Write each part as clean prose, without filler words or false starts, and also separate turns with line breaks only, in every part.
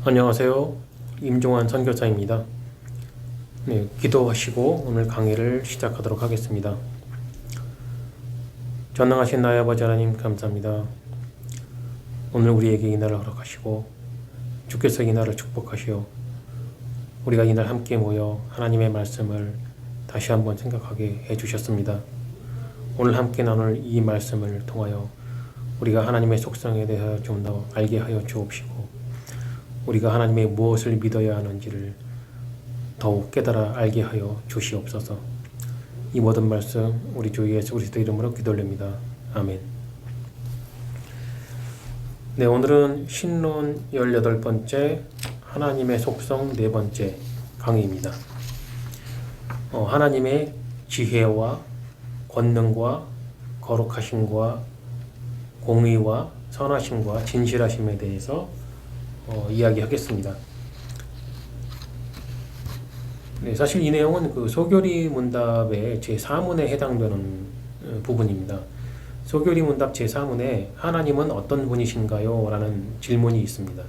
안녕하세요. 임종환 선교사입니다. 네, 기도하시고 오늘 강의를 시작하도록 하겠습니다. 전능하신 나의 아버지 하나님 감사합니다. 오늘 우리에게 이날을 허락하시고 주께서 이날을 축복하시어 우리가 이날 함께 모여 하나님의 말씀을 다시 한번 생각하게 해주셨습니다. 오늘 함께 나눌 이 말씀을 통하여 우리가 하나님의 속성에 대하여 좀 더 알게 하여 주옵시고 우리가 하나님의 무엇을 믿어야 하는지를 더욱 깨달아 알게 하여 주시옵소서. 이 모든 말씀 우리 주 예수 그리스도 이름으로 기도올립니다. 아멘. 네, 오늘은 신론 18번째 하나님의 속성 4번째 강의입니다. 하나님의 지혜와 권능과 거룩하심과 공의와 선하심과 진실하심에 대해서 이야기하겠습니다. 네, 사실 이 내용은 그 소교리 문답의 제4문에 해당되는 부분입니다. 소교리 문답 제4문에 하나님은 어떤 분이신가요? 라는 질문이 있습니다.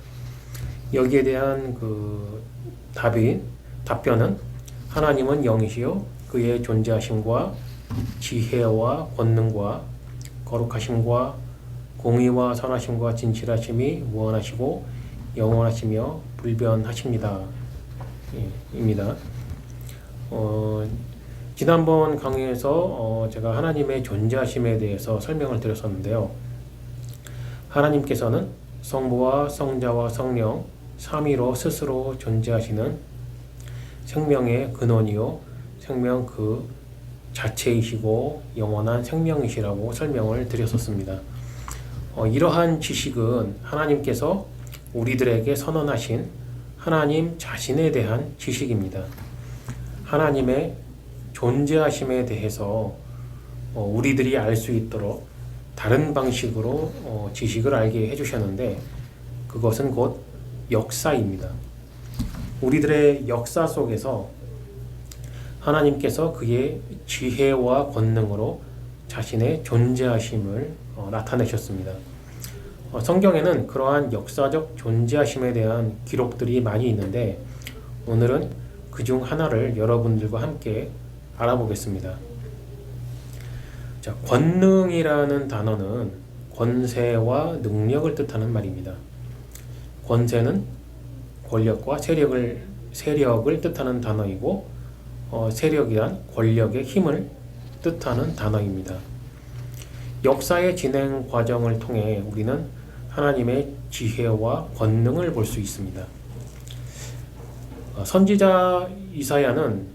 여기에 대한 그 답변은 하나님은 영이시요 그의 존재하심과 지혜와 권능과 거룩하심과 공의와 선하심과 진실하심이 무한하시고 영원하시며 불변하십니다. 입니다. 지난번 강의에서 제가 하나님의 존재하심에 대해서 설명을 드렸었는데요. 하나님께서는 성부와 성자와 성령 삼위로 스스로 존재하시는 생명의 근원이요 생명 그 자체이시고 영원한 생명이시라고 설명을 드렸었습니다. 이러한 지식은 하나님께서 우리들에게 선언하신 하나님 자신에 대한 지식입니다. 하나님의 존재하심에 대해서 우리들이 알 수 있도록 다른 방식으로 지식을 알게 해주셨는데 그것은 곧 역사입니다. 우리들의 역사 속에서 하나님께서 그의 지혜와 권능으로 자신의 존재하심을 나타내셨습니다. 성경에는 그러한 역사적 존재하심에 대한 기록들이 많이 있는데 오늘은 그중 하나를 여러분들과 함께 알아보겠습니다. 자, 권능이라는 단어는 권세와 능력을 뜻하는 말입니다. 권세는 권력과 세력을 뜻하는 단어이고 세력이란 권력의 힘을 뜻하는 단어입니다. 역사의 진행 과정을 통해 우리는 하나님의 지혜와 권능을 볼 수 있습니다. 선지자 이사야는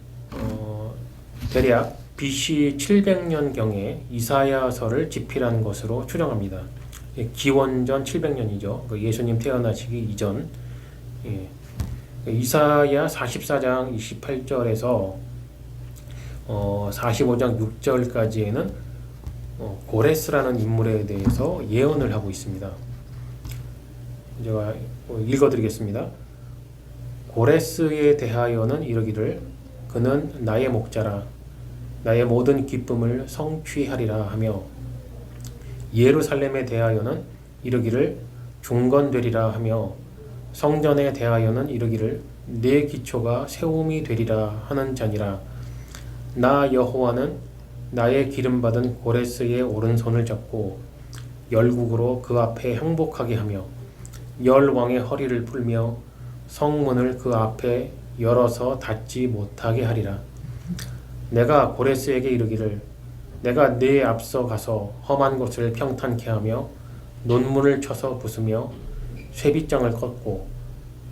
대략 BC 700년경에 이사야서를 집필한 것으로 추정합니다. 기원전 700년이죠. 예수님 태어나시기 이전. 이사야 44장 28절에서 45장 6절까지에는 고레스라는 인물에 대해서 예언을 하고 있습니다. 제가 읽어드리겠습니다. 고레스에 대하여는 이르기를 그는 나의 목자라 나의 모든 기쁨을 성취하리라 하며 예루살렘에 대하여는 이르기를 중건되리라 하며 성전에 대하여는 이르기를 내 기초가 세움이 되리라 하는 자니라. 나 여호와는 나의 기름받은 고레스의 오른손을 잡고 열국으로 그 앞에 항복하게 하며 열 왕의 허리를 풀며 성문을 그 앞에 열어서 닫지 못하게 하리라. 내가 고레스에게 이르기를 내가 네 앞서 가서 험한 곳을 평탄케 하며 논문을 쳐서 부수며 쇠빗장을 꺾고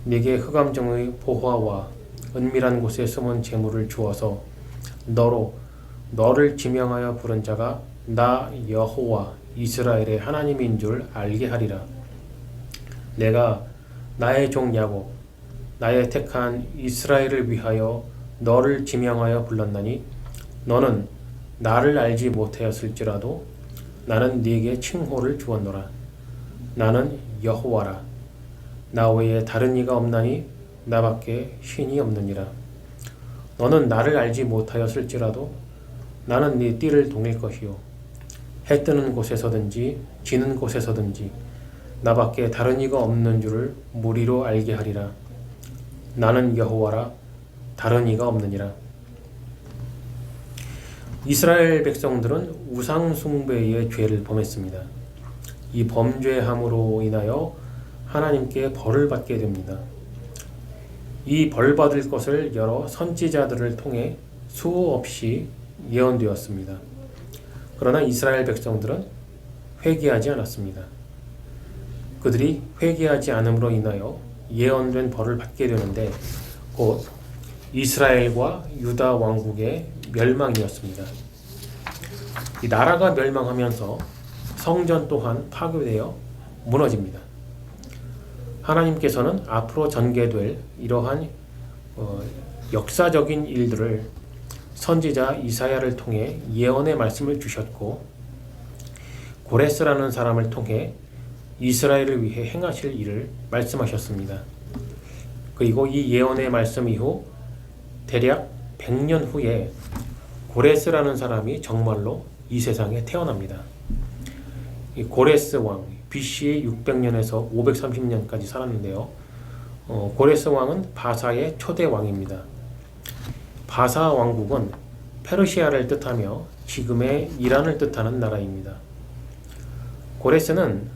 네게 흑암정의 보화와 은밀한 곳에 숨은 재물을 주어서 너를 지명하여 부른 자가 나 여호와 이스라엘의 하나님인 줄 알게 하리라. 내가 나의 종 야곱 나의 택한 이스라엘을 위하여 너를 지명하여 불렀나니 너는 나를 알지 못하였을지라도 나는 네게 칭호를 주었노라. 나는 여호와라. 나 외에 다른 이가 없나니 나밖에 신이 없느니라. 너는 나를 알지 못하였을지라도 나는 네 띠를 동일 것이요 해 뜨는 곳에서든지 지는 곳에서든지 나밖에 다른 이가 없는 줄을 무리로 알게 하리라. 나는 여호와라. 다른 이가 없느니라. 이스라엘 백성들은 우상 숭배의 죄를 범했습니다. 이 범죄함으로 인하여 하나님께 벌을 받게 됩니다. 이 벌 받을 것을 여러 선지자들을 통해 수없이 예언되었습니다. 그러나 이스라엘 백성들은 회개하지 않았습니다. 그들이 회개하지 않음으로 인하여 예언된 벌을 받게 되는데 곧 이스라엘과 유다 왕국의 멸망이었습니다. 이 나라가 멸망하면서 성전 또한 파괴되어 무너집니다. 하나님께서는 앞으로 전개될 이러한 역사적인 일들을 선지자 이사야를 통해 예언의 말씀을 주셨고 고레스라는 사람을 통해 이스라엘을 위해 행하실 일을 말씀하셨습니다. 그리고 이 예언의 말씀 이후 대략 100년 후에 고레스라는 사람이 정말로 이 세상에 태어납니다. 이 고레스 왕 BC 600년에서 530년까지 살았는데요. 고레스 왕은 바사의 초대 왕입니다. 바사 왕국은 페르시아를 뜻하며 지금의 이란을 뜻하는 나라입니다. 고레스는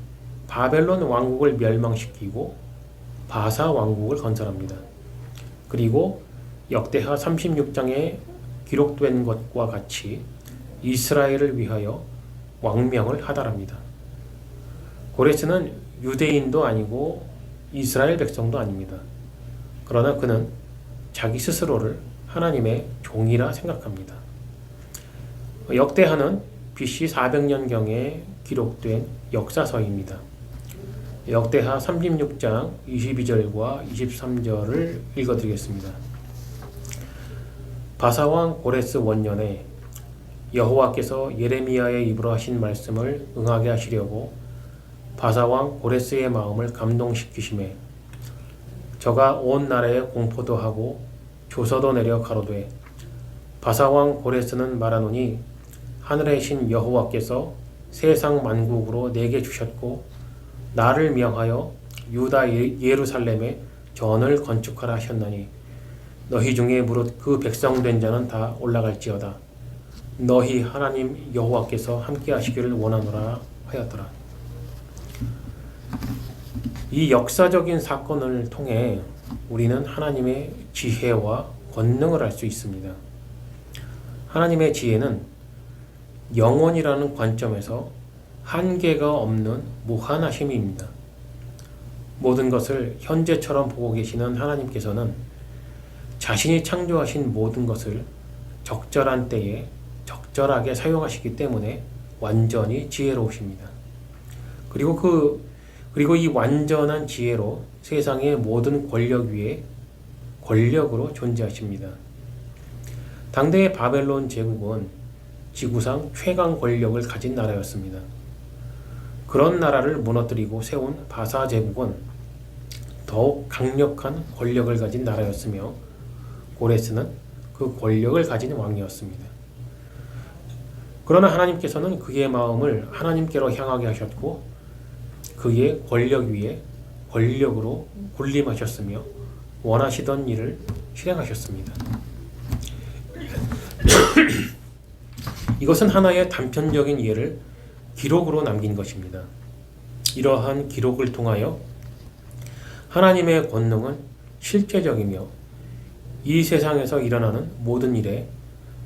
바벨론 왕국을 멸망시키고 바사 왕국을 건설합니다. 그리고 역대하 36장에 기록된 것과 같이 이스라엘을 위하여 왕명을 하달합니다. 고레스는 유대인도 아니고 이스라엘 백성도 아닙니다. 그러나 그는 자기 스스로를 하나님의 종이라 생각합니다. 역대하는 BC 400년경에 기록된 역사서입니다. 역대하 36장 22절과 23절을 읽어드리겠습니다. 바사왕 고레스 원년에 여호와께서 예레미야의 입으로 하신 말씀을 응하게 하시려고 바사왕 고레스의 마음을 감동시키심에 저가 온 나라에 공포도 하고 조서도 내려 가로되 바사왕 고레스는 말하노니 하늘의 신 여호와께서 세상 만국으로 내게 주셨고 나를 명하여 유다 예루살렘에 전을 건축하라 하셨나니 너희 중에 무릇 그 백성 된 자는 다 올라갈지어다. 너희 하나님 여호와께서 함께 하시기를 원하노라 하였더라. 이 역사적인 사건을 통해 우리는 하나님의 지혜와 권능을 알 수 있습니다. 하나님의 지혜는 영원이라는 관점에서 한계가 없는 무한하심입니다. 모든 것을 현재처럼 보고 계시는 하나님께서는 자신이 창조하신 모든 것을 적절한 때에 적절하게 사용하시기 때문에 완전히 지혜로우십니다. 그리고 이 완전한 지혜로 세상의 모든 권력 위에 권력으로 존재하십니다. 당대의 바벨론 제국은 지구상 최강 권력을 가진 나라였습니다. 그런 나라를 무너뜨리고 세운 바사 제국은 더욱 강력한 권력을 가진 나라였으며 고레스는 그 권력을 가진 왕이었습니다. 그러나 하나님께서는 그의 마음을 하나님께로 향하게 하셨고 그의 권력 위에 권력으로 군림하셨으며 원하시던 일을 실행하셨습니다. 이것은 하나의 단편적인 예를 기록으로 남긴 것입니다. 이러한 기록을 통하여 하나님의 권능은 실제적이며 이 세상에서 일어나는 모든 일에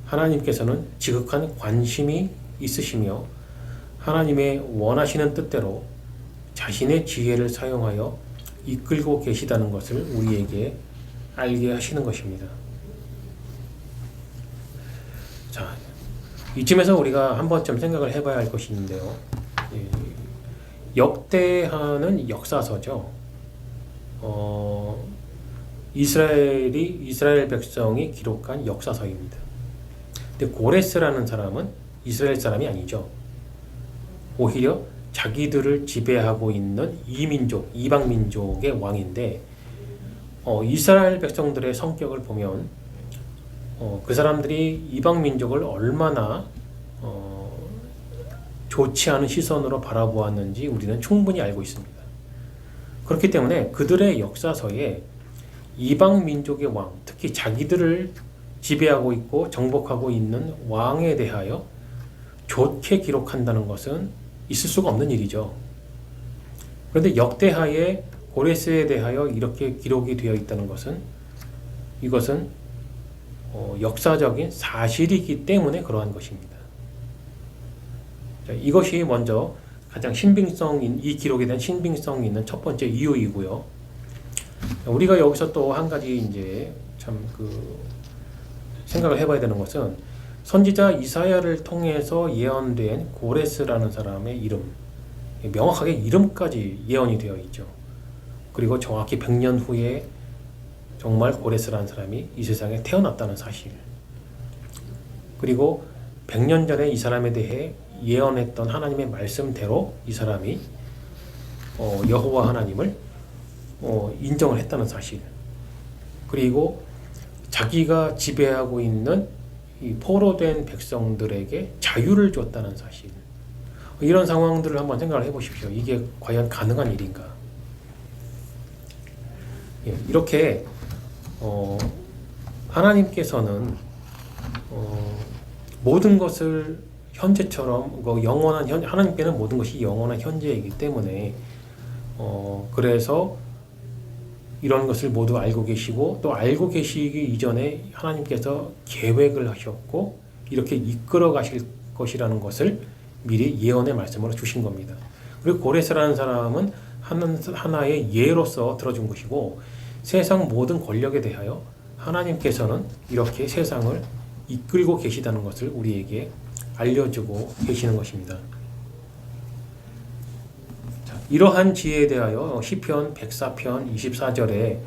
하나님께서는 지극한 관심이 있으시며 하나님의 원하시는 뜻대로 자신의 지혜를 사용하여 이끌고 계시다는 것을 우리에게 알게 하시는 것입니다. 자, 이쯤에서 우리가 한 번쯤 생각을 해봐야 할 것이 있는데요. 역대하는 역사서죠. 이스라엘 백성이 기록한 역사서입니다. 근데 고레스라는 사람은 이스라엘 사람이 아니죠. 오히려 자기들을 지배하고 있는 이방 민족의 왕인데 이스라엘 백성들의 성격을 보면 그 사람들이 이방 민족을 얼마나 좋지 않은 시선으로 바라보았는지 우리는 충분히 알고 있습니다. 그렇기 때문에 그들의 역사서에 이방 민족의 왕, 특히 자기들을 지배하고 있고 정복하고 있는 왕에 대하여 좋게 기록한다는 것은 있을 수가 없는 일이죠. 그런데 역대하에 고레스에 대하여 이렇게 기록이 되어 있다는 것은 이것은 역사적인 사실이기 때문에 그러한 것입니다. 자, 이것이 먼저 가장 이 기록에 대한 신빙성이 있는 첫 번째 이유이고요. 우리가 여기서 또 한 가지 이제 생각을 해봐야 되는 것은 선지자 이사야를 통해서 예언된 고레스라는 사람의 이름, 명확하게 이름까지 예언이 되어 있죠. 그리고 정확히 100년 후에 정말 고레스라는 사람이 이 세상에 태어났다는 사실, 그리고 100년 전에 이 사람에 대해 예언했던 하나님의 말씀대로 이 사람이 여호와 하나님을 인정을 했다는 사실, 그리고 자기가 지배하고 있는 이 포로된 백성들에게 자유를 줬다는 사실, 이런 상황들을 한번 생각을 해보십시오. 이게 과연 가능한 일인가? 이렇게 하나님께서는 모든 것을 현재처럼 하나님께는 모든 것이 영원한 현재이기 때문에 그래서 이런 것을 모두 알고 계시고, 또 알고 계시기 이전에 하나님께서 계획을 하셨고 이렇게 이끌어 가실 것이라는 것을 미리 예언의 말씀으로 주신 겁니다. 그리고 고레스라는 사람은 하나의 예로서 들어준 것이고, 세상 모든 권력에 대하여 하나님께서는 이렇게 세상을 이끌고 계시다는 것을 우리에게 알려주고 계시는 것입니다. 자, 이러한 지혜에 대하여 시편 104편 24절에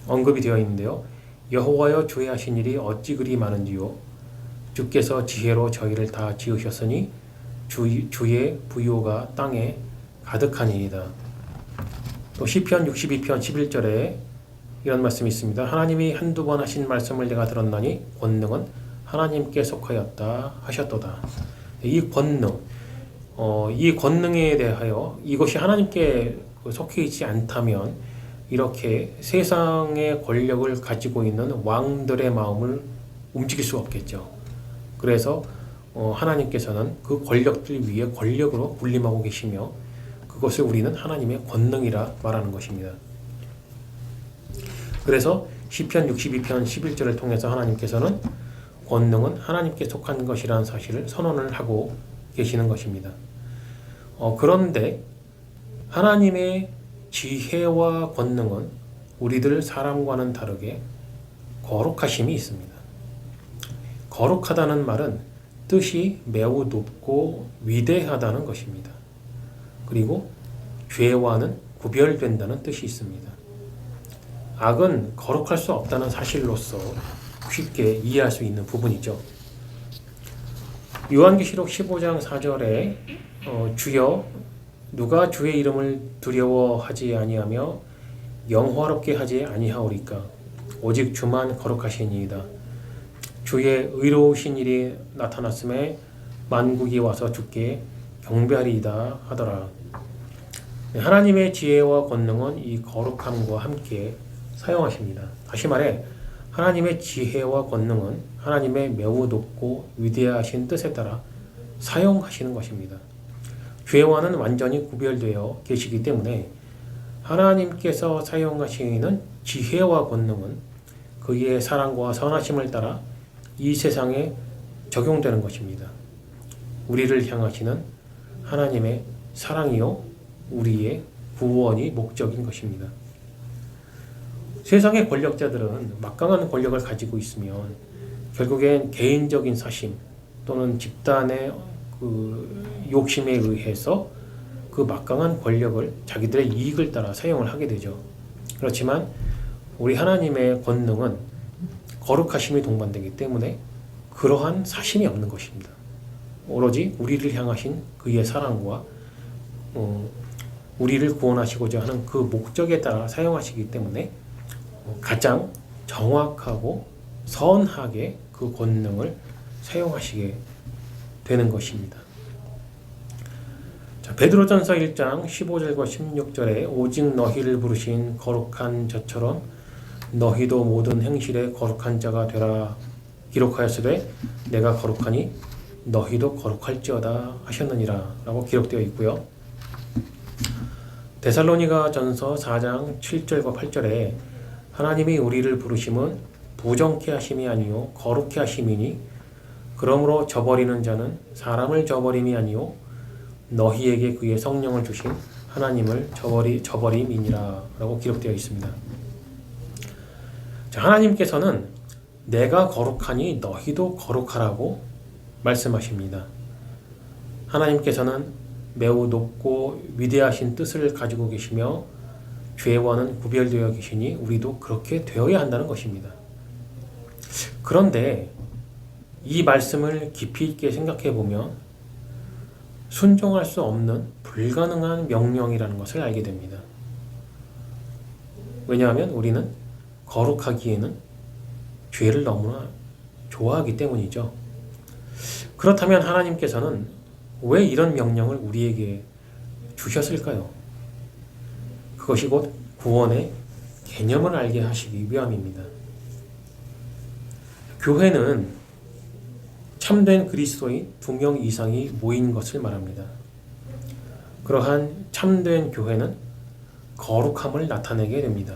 언급이 되어 있는데요. 여호와여 주의 하신 일이 어찌 그리 많은지요. 주께서 지혜로 저희를 다 지으셨으니 주의 부요가 땅에 가득하니이다. 또 시편 62편 11절에 이런 말씀이 있습니다. 하나님이 한두 번 하신 말씀을 내가 들었나니 권능은 하나님께 속하였다 하셨도다. 이 권능에 대하여 이것이 하나님께 속해 있지 않다면 이렇게 세상의 권력을 가지고 있는 왕들의 마음을 움직일 수 없겠죠. 그래서 하나님께서는 그 권력들 위에 권력으로 군림하고 계시며 그것을 우리는 하나님의 권능이라 말하는 것입니다. 그래서 시편 62편 11절을 통해서 하나님께서는 권능은 하나님께 속한 것이라는 사실을 선언을 하고 계시는 것입니다. 그런데 하나님의 지혜와 권능은 우리들 사람과는 다르게 거룩하심이 있습니다. 거룩하다는 말은 뜻이 매우 높고 위대하다는 것입니다. 그리고 죄와는 구별된다는 뜻이 있습니다. 악은 거룩할 수 없다는 사실로서 쉽게 이해할 수 있는 부분이죠. 요한계시록 15장 4절에 주여 누가 주의 이름을 두려워하지 아니하며 영화롭게 하지 아니하오리까 오직 주만 거룩하시니이다. 주의 의로우신 일이 나타났음에 만국이 와서 주께 경배하리이다 하더라. 하나님의 지혜와 권능은 이 거룩함과 함께 사용하십니다. 다시 말해 하나님의 지혜와 권능은 하나님의 매우 높고 위대하신 뜻에 따라 사용하시는 것입니다. 죄와는 완전히 구별되어 계시기 때문에 하나님께서 사용하시는 지혜와 권능은 그의 사랑과 선하심을 따라 이 세상에 적용되는 것입니다. 우리를 향하시는 하나님의 사랑이요 우리의 구원이 목적인 것입니다. 세상의 권력자들은 막강한 권력을 가지고 있으면 결국엔 개인적인 사심 또는 집단의 욕심에 의해서 그 막강한 권력을 자기들의 이익을 따라 사용을 하게 되죠. 그렇지만 우리 하나님의 권능은 거룩하심이 동반되기 때문에 그러한 사심이 없는 것입니다. 오로지 우리를 향하신 그의 사랑과 우리를 구원하시고자 하는 그 목적에 따라 사용하시기 때문에 가장 정확하고 선하게 그 권능을 사용하시게 되는 것입니다. 자, 자, 베드로전서 1장 15절과 16절에 오직 너희를 부르신 거룩한 자처럼 너희도 모든 행실에 거룩한 자가 되라 기록하였으되 내가 거룩하니 너희도 거룩할지어다 하셨느니라 라고 기록되어 있고요. 데살로니가 전서 4장 7절과 8절에 하나님이 우리를 부르심은 부정케 하심이 아니요 거룩케 하심이니 그러므로 저버리는 자는 사람을 저버림이 아니요 너희에게 그의 성령을 주신 하나님을 저버림이니라 라고 기록되어 있습니다. 자, 하나님께서는 내가 거룩하니 너희도 거룩하라고 말씀하십니다. 하나님께서는 매우 높고 위대하신 뜻을 가지고 계시며 죄와는 구별되어 계시니 우리도 그렇게 되어야 한다는 것입니다. 그런데 이 말씀을 깊이 있게 생각해 보면 순종할 수 없는 불가능한 명령이라는 것을 알게 됩니다. 왜냐하면 우리는 거룩하기에는 죄를 너무나 좋아하기 때문이죠. 그렇다면 하나님께서는 왜 이런 명령을 우리에게 주셨을까요? 그것이 곧 구원의 개념을 알게 하시기 위함입니다. 교회는 참된 그리스도인 2명 이상이 모인 것을 말합니다. 그러한 참된 교회는 거룩함을 나타내게 됩니다.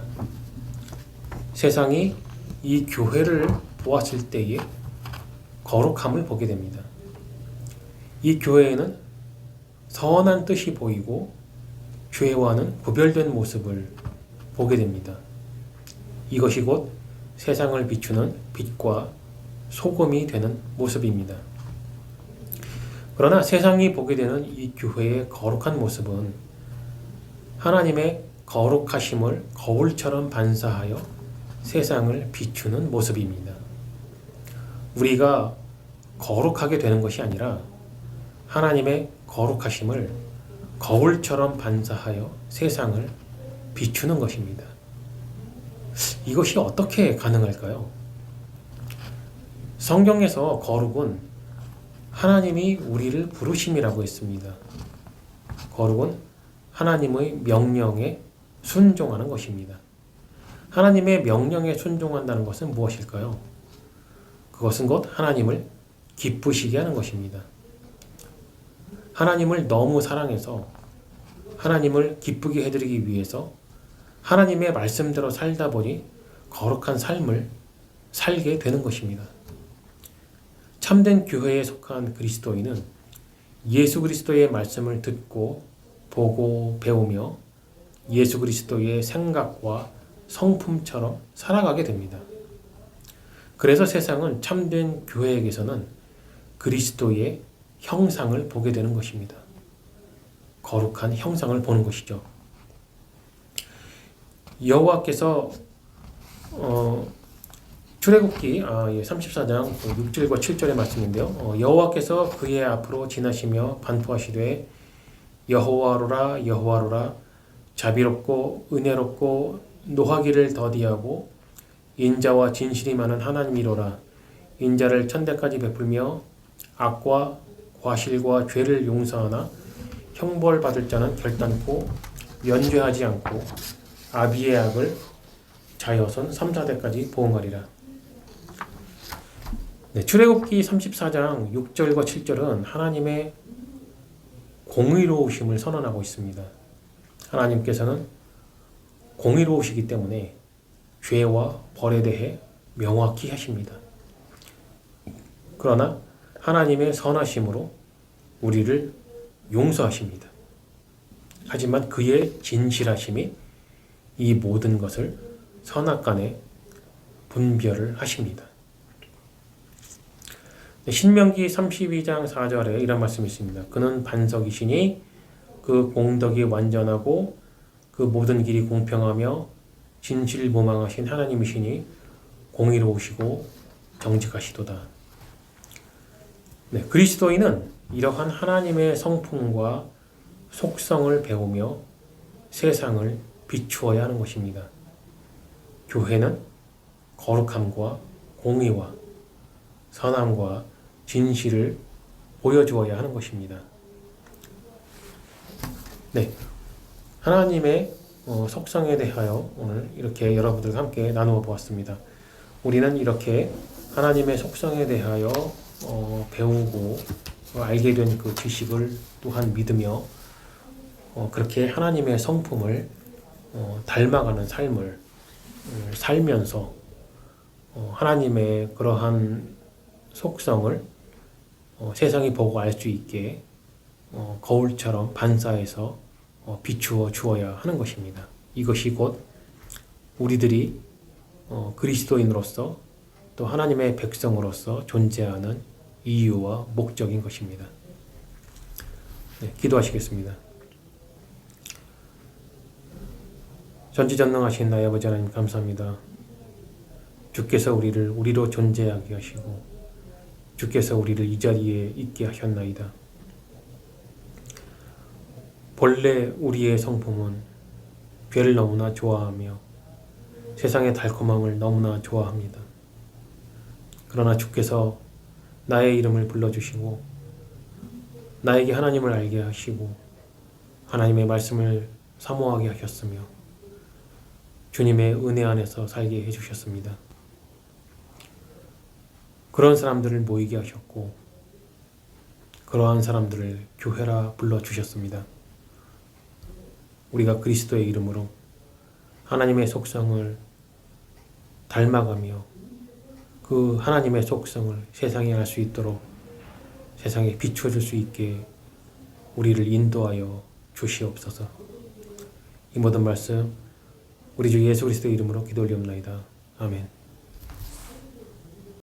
세상이 이 교회를 보았을 때에 거룩함을 보게 됩니다. 이 교회에는 선한 뜻이 보이고 죄와는 구별된 모습을 보게 됩니다. 이것이 곧 세상을 비추는 빛과 소금이 되는 모습입니다. 그러나 세상이 보게 되는 이 교회의 거룩한 모습은 하나님의 거룩하심을 거울처럼 반사하여 세상을 비추는 모습입니다. 우리가 거룩하게 되는 것이 아니라 하나님의 거룩하심을 거울처럼 반사하여 세상을 비추는 것입니다. 이것이 어떻게 가능할까요? 성경에서 거룩은 하나님이 우리를 부르심이라고 했습니다. 거룩은 하나님의 명령에 순종하는 것입니다. 하나님의 명령에 순종한다는 것은 무엇일까요? 그것은 곧 하나님을 기쁘시게 하는 것입니다. 하나님을 너무 사랑해서 하나님을 기쁘게 해드리기 위해서 하나님의 말씀대로 살다 보니 거룩한 삶을 살게 되는 것입니다. 참된 교회에 속한 그리스도인은 예수 그리스도의 말씀을 듣고 보고 배우며 예수 그리스도의 생각과 성품처럼 살아가게 됩니다. 그래서 세상은 참된 교회에게서는 그리스도의 형상을 보게 되는 것입니다. 거룩한 형상을 보는 것이죠. 여호와께서 출애굽기 34장 6절과 7절의 말씀인데요. 여호와께서 그의 앞으로 지나시며 반포하시되 여호와로라 여호와로라 자비롭고 은혜롭고 노하기를 더디하고 인자와 진실이 많은 하나님이로라. 인자를 천대까지 베풀며 악과 과실과 죄를 용서하나 형벌받을 자는 결단코 면죄하지 않고 아비의 악을 자여선 3, 4대까지 보응하리라. 출애굽기 34장 6절과 7절은 하나님의 공의로우심을 선언하고 있습니다. 하나님께서는 공의로우시기 때문에 죄와 벌에 대해 명확히 하십니다. 그러나 하나님의 선하심으로 우리를 용서하십니다. 하지만 그의 진실하심이 이 모든 것을 선악간에 분별을 하십니다. 신명기 32장 4절에 이런 말씀이 있습니다. 그는 반석이시니 그 공덕이 완전하고 그 모든 길이 공평하며 진실무망하신 하나님이시니 공의로우시고 정직하시도다. 그리스도인은 이러한 하나님의 성품과 속성을 배우며 세상을 비추어야 하는 것입니다. 교회는 거룩함과 공의와 선함과 진실을 보여주어야 하는 것입니다. 네, 하나님의 속성에 대하여 오늘 이렇게 여러분들과 함께 나누어 보았습니다. 우리는 이렇게 하나님의 속성에 대하여 배우고 알게 된 그 지식을 또한 믿으며 그렇게 하나님의 성품을 닮아가는 삶을 살면서 하나님의 그러한 속성을 세상이 보고 알 수 있게 거울처럼 반사해서 비추어 주어야 하는 것입니다. 이것이 곧 우리들이 그리스도인으로서 또 하나님의 백성으로서 존재하는 이유와 목적인 것입니다. 네, 기도하시겠습니다. 전지전능하신 나의 아버지 하나님 감사합니다. 주께서 우리를 우리로 존재하게 하시고 주께서 우리를 이 자리에 있게 하셨나이다. 본래 우리의 성품은 죄를 너무나 좋아하며 세상의 달콤함을 너무나 좋아합니다. 그러나 주께서 나의 이름을 불러주시고 나에게 하나님을 알게 하시고 하나님의 말씀을 사모하게 하셨으며 주님의 은혜 안에서 살게 해주셨습니다. 그런 사람들을 모이게 하셨고 그러한 사람들을 교회라 불러주셨습니다. 우리가 그리스도의 이름으로 하나님의 속성을 닮아가며 그 하나님의 속성을 세상에 알 수 있도록 세상에 비춰줄 수 있게 우리를 인도하여 주시옵소서. 이 모든 말씀 우리 주 예수 그리스도의 이름으로 기도 올리옵나이다. 아멘.